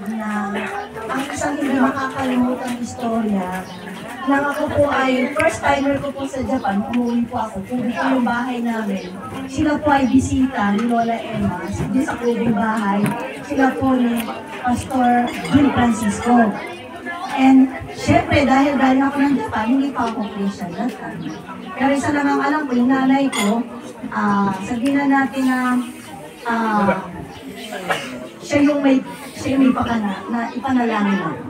Na ang isang hindi makakalimutan istorya nang ako po ay first timer ko po sa Japan, umuwi po ako, kubi po yung bahay namin. Sila po ay bisita ni Lola Emma, di sa kubing bahay, sila po ni Pastor Jim Francisco. And syempre dahil galing ako ng Japan, hindi pa ako Christian that time. Pero isa lang ang alam ko, yung nanay ko, sabihin na natin na siya yung may pakana na ipanalangin ako.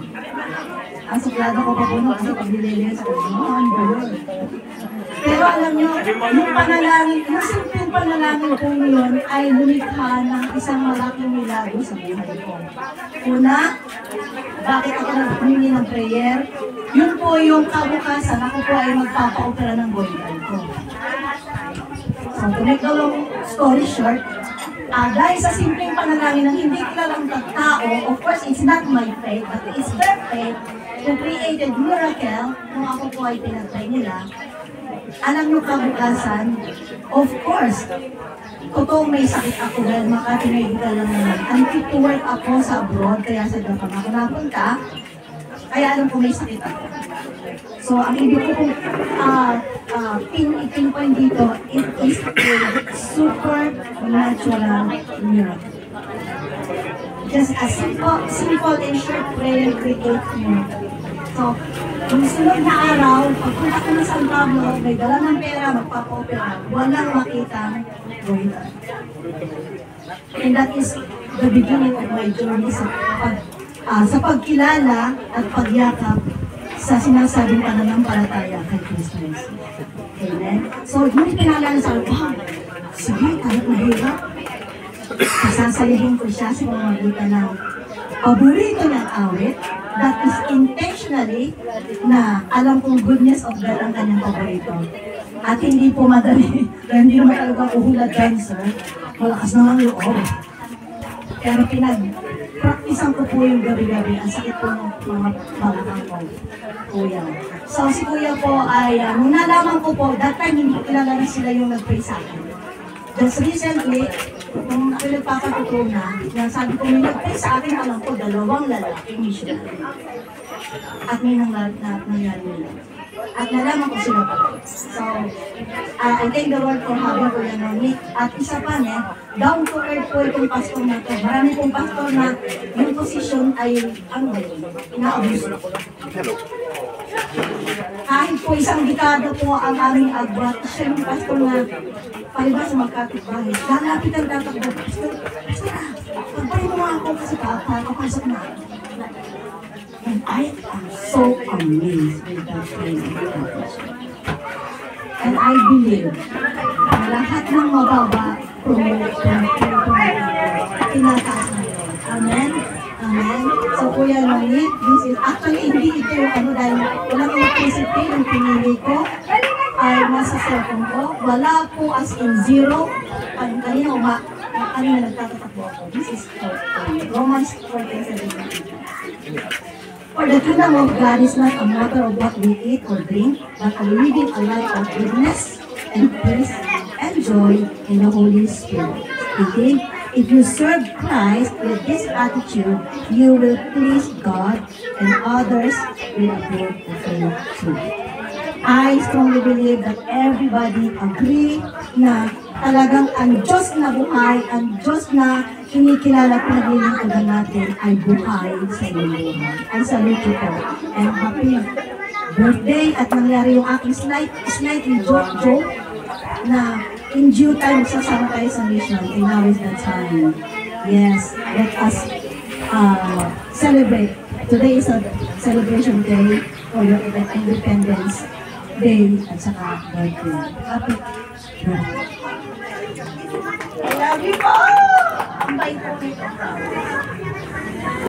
Ang suplado ko pa puno kasi paglililis ko, pero alam nyo, yung panalangin, yung simpleng panalangin ko yun ay lumikha ng isang malaking milagro sa buhay ko. Una, bakit ako naghumingi ng prayer? Yun po yung kabukasan, ako po ay magpapa-opera ng boyfriend ko. So, to make the long story short, dahil sa simpleng panalangin ng hindi kilalang tao, of course, it's not my faith, but it's their faith who created miracle kung ako po ay pinatay nila. Alam nyo kabukasan, of course, totoong may sakit ako dahil makatinay-hita lang naman. Unfit to work ako sa abroad, kaya sa Japan ako napunta, kaya alam ko may sakit ako. So, ang ibig ko pong pinpoint dito, it is a supernatural miracle. Just a simple and short prayer create miracle. So, yung sunod na araw, pagpunta ko ng San Pablo, may dala ng pera, magpapa-opera, walang makitang goita. And that is the beginning of my journey sa pagkilala at pagyakap sa sinasabing pananampalataya kay Kristo Jesus. Amen? So, yung pinalala sa akin, sige, kahit mahirap, sasayahin ko siya sa pamamagitan ng paborito niyang awit that is intentionally na alam kong goodness of God ang kanyang paborito. At hindi po madali, hindi naman talaga uhulat dancer, malakas naman yung pero pinag-practicean ko po yung gabi-gabi. Ang sakit po ng mga balakang ko, kuya. So si kuya po ay, nung nalaman ko po, that time hindi kilala na sila yung nag-pray sa akin. Just recently, nung ako nagpapatutunan, sabi ko may nag-pray sa akin, alam ko, 2 lalaking missionary. At may nangyari nila. At nalaman ko sila pa. So, I thank the Lord for having ko yan on me. At isa pa down to earth po itong pastor na ito. Marami pong pastor na yung position ay, inaabuso. Kahit po isang dekada po ang aming agwat, siya yung pastor na palibas sa magkakitbahay. Lalapit ang tatakbo. Pastor, pagpay mo ako kasi papasok na. And I am so amazed with that praise of God. And I believe na lahat ng mababa tinataas na yun. Amen? Amen? So Kuya Lonit, this is actually hindi ito yung dahil walang electricity yung pinili ko ay nasa cellphone ko. Wala po as in zero. Kanina nagtatatakbo ako. This is Romans 14:17. For the kingdom of God is not a matter of what we eat or drink, but of living a life of goodness and peace and joy in the Holy Spirit. Okay? If you serve Christ with this attitude, you will please God and others will approve the faith too. I strongly believe that everybody agree na talagang ang Diyos na buhay, ang Diyos na kinikilala at pinaglilingkuran natin ay buhay sa iyong buhay. I salute you po. And happy birthday at nangyari yung aking slightly joke na in due time sasama tayo sa mission. And now is the time. Yes, let us celebrate. Today is a celebration day for your Independence Day at saka birthday. Happy birthday. I love you po! Ang bait po nito.